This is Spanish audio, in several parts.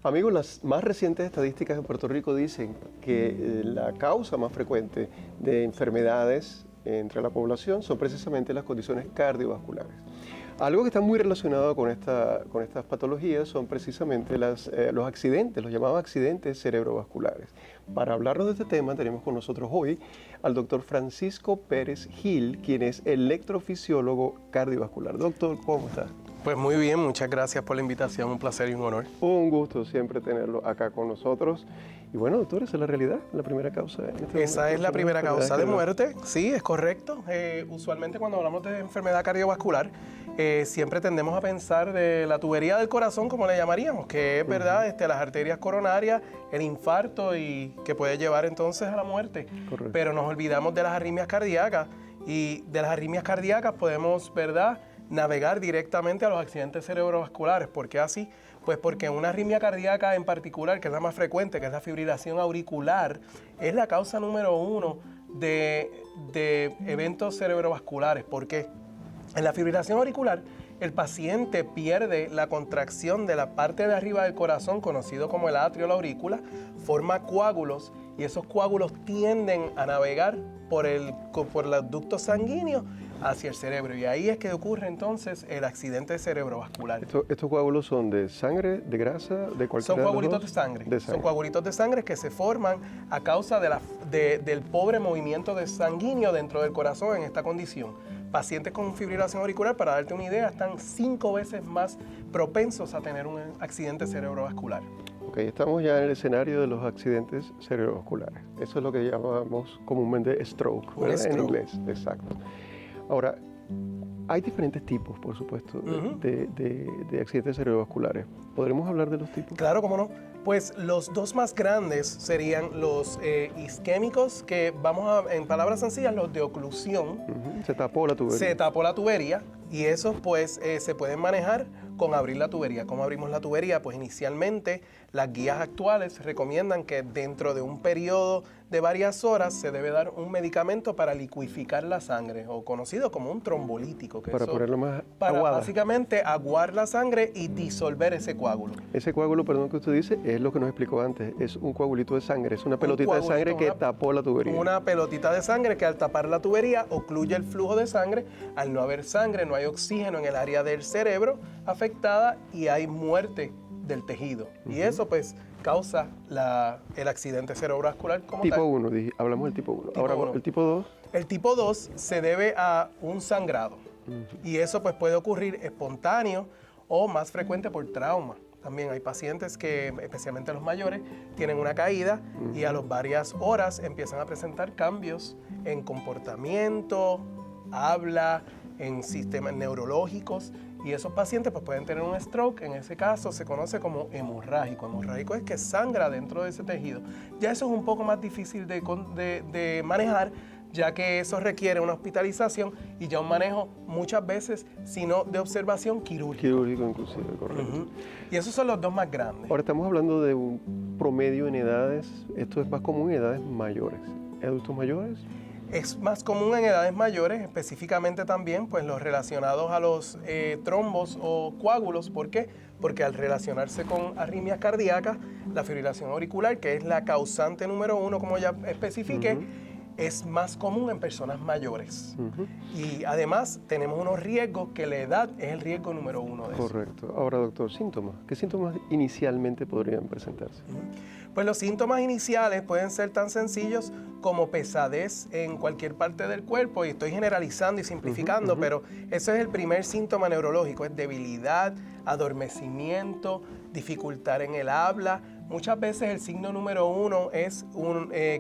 Amigos, las más recientes estadísticas en Puerto Rico dicen que la causa más frecuente de enfermedades entre la población son precisamente las condiciones cardiovasculares. Algo que está muy relacionado con estas patologías son precisamente los accidentes, los llamados accidentes cerebrovasculares. Para hablarnos de este tema tenemos con nosotros hoy al doctor Francisco Pérez Gil, quien es electrofisiólogo cardiovascular. Doctor, ¿cómo está? Pues muy bien, muchas gracias por la invitación, un placer y un honor. Un gusto siempre tenerlo acá con nosotros. Y bueno, doctor, esa es la realidad, la primera causa. Esa es la primera causa de muerte, sí, es correcto. Usualmente cuando hablamos de enfermedad cardiovascular, siempre tendemos a pensar de la tubería del corazón, como le llamaríamos, que es verdad, las arterias coronarias, el infarto y que puede llevar entonces a la muerte. Correcto. Pero nos olvidamos de las arritmias cardíacas y de las arritmias cardíacas podemos, ¿verdad?, navegar directamente a los accidentes cerebrovasculares. ¿Por qué así? Pues porque una arritmia cardíaca en particular, que es la más frecuente, que es la fibrilación auricular, es la causa número 1 de eventos cerebrovasculares. ¿Por qué? En la fibrilación auricular, el paciente pierde la contracción de la parte de arriba del corazón, conocido como el atrio o la aurícula, forma coágulos y esos coágulos tienden a navegar por los ductos sanguíneos hacia el cerebro, y ahí es que ocurre entonces el accidente cerebrovascular. ¿Estos coágulos son de sangre, de grasa, de cualquier? Son coagulitos de sangre. Son coagulitos de sangre que se forman a causa del pobre movimiento sanguíneo dentro del corazón en esta condición. Pacientes con fibrilación auricular, para darte una idea, están 5 veces más propensos a tener un accidente cerebrovascular. Ok, estamos ya en el escenario de los accidentes cerebrovasculares. Eso es lo que llamamos comúnmente stroke, en inglés. Exacto. Ahora, hay diferentes tipos, por supuesto, de accidentes cerebrovasculares. ¿Podremos hablar de los tipos? Claro, cómo no. Pues los dos más grandes serían los isquémicos, que en palabras sencillas, los de oclusión. Se tapó la tubería. Se tapó la tubería y esos pues se pueden manejar con abrir la tubería. ¿Cómo abrimos la tubería? Pues inicialmente las guías actuales recomiendan que dentro de un periodo de varias horas se debe dar un medicamento para licuificar la sangre, o conocido como un trombolítico. Para ponerlo más para aguada. Básicamente aguar la sangre y disolver ese coágulo. Ese coágulo, perdón, que usted dice, es lo que nos explicó antes. Es un coagulito de sangre, es una pelotita de sangre que tapó la tubería. Una pelotita de sangre que al tapar la tubería ocluye el flujo de sangre. Al no haber sangre, no hay oxígeno en el área del cerebro afectada y hay muerte del tejido. Y eso pues causa el accidente cerebrovascular como tipo tal. 1, hablamos del tipo 1. Ahora, el tipo 2. El tipo 2 se debe a un sangrado. Y eso pues puede ocurrir espontáneo o más frecuente por trauma. También hay pacientes que, especialmente los mayores, tienen una caída y a las varias horas empiezan a presentar cambios en comportamiento, habla, en sistemas neurológicos, y esos pacientes pues pueden tener un stroke. En ese caso se conoce como hemorrágico. Hemorrágico es que sangra dentro de ese tejido. Ya eso es un poco más difícil de manejar, ya que eso requiere una hospitalización y ya un manejo muchas veces, sino de observación quirúrgica. Quirúrgico inclusive, correcto. Y esos son los dos más grandes. Ahora estamos hablando de un promedio en edades, esto es más común en edades mayores. ¿Adultos mayores? Es más común en edades mayores, específicamente también pues los relacionados a los trombos o coágulos. ¿Por qué? Porque al relacionarse con arritmias cardíacas, la fibrilación auricular, que es la causante número 1, como ya especifiqué, es más común en personas mayores. Y además tenemos unos riesgos que la edad es el riesgo número 1 de eso. Correcto. Ahora, doctor, síntomas. ¿Qué síntomas inicialmente podrían presentarse? Pues los síntomas iniciales pueden ser tan sencillos como pesadez en cualquier parte del cuerpo, y estoy generalizando y simplificando, pero ese es el primer síntoma neurológico, es debilidad, adormecimiento, dificultad en el habla. Muchas veces el signo número 1 es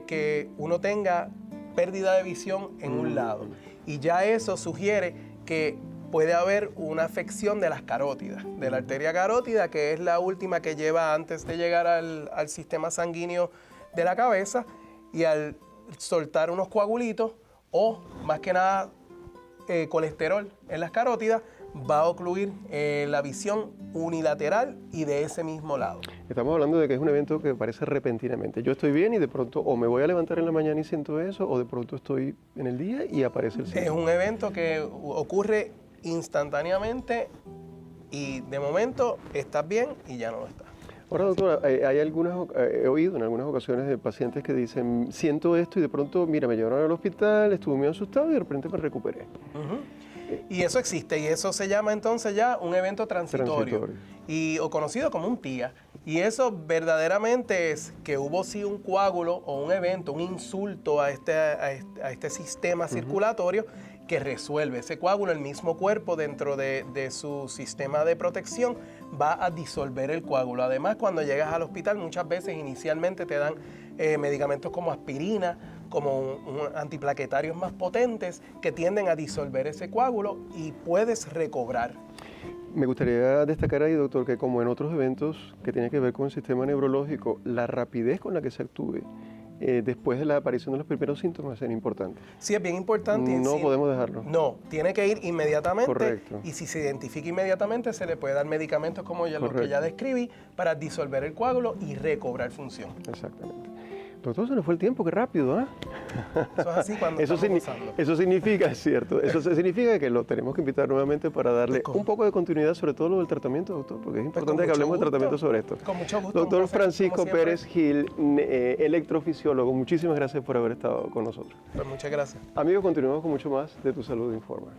que uno tenga pérdida de visión en un lado, y ya eso sugiere que puede haber una afección de las carótidas, de la arteria carótida, que es la última que lleva antes de llegar al sistema sanguíneo de la cabeza, y al soltar unos coagulitos o más que nada colesterol en las carótidas, va a ocluir la visión unilateral y de ese mismo lado. Estamos hablando de que es un evento que aparece repentinamente. Yo estoy bien y de pronto o me voy a levantar en la mañana y siento eso, o de pronto estoy en el día y aparece el síntoma. Es un evento que ocurre instantáneamente y de momento estás bien y ya no lo estás. Ahora, doctora, he oído en algunas ocasiones de pacientes que dicen, siento esto y de pronto, mira, me llevaron al hospital, estuve muy asustado y de repente me recuperé. Y eso existe, y eso se llama entonces ya un evento transitorio. O conocido como un TIA. Y eso verdaderamente es que hubo sí un coágulo o un evento, un insulto a este sistema circulatorio que resuelve. Ese coágulo, el mismo cuerpo dentro de su sistema de protección va a disolver el coágulo. Además, cuando llegas al hospital, muchas veces inicialmente te dan medicamentos como aspirina, como antiplaquetarios más potentes que tienden a disolver ese coágulo y puedes recobrar. Me gustaría destacar ahí, doctor, que como en otros eventos que tienen que ver con el sistema neurológico, la rapidez con la que se actúe después de la aparición de los primeros síntomas es importante. Sí, es bien importante. No podemos dejarlo. No, tiene que ir inmediatamente. Correcto. Y si se identifica inmediatamente, se le puede dar medicamentos como los que ya describí para disolver el coágulo y recobrar función. Exactamente. Doctor, se nos fue el tiempo, qué rápido, ¿ah? Eso es así cuando eso significa, es cierto, eso significa que lo tenemos que invitar nuevamente para darle un poco de continuidad sobre todo lo del tratamiento, doctor, porque es importante que hablemos del tratamiento sobre esto. Con mucho gusto. Doctor Francisco Pérez Gil, electrofisiólogo, muchísimas gracias por haber estado con nosotros. Pues muchas gracias. Amigos, continuamos con mucho más de Tu Salud Informa.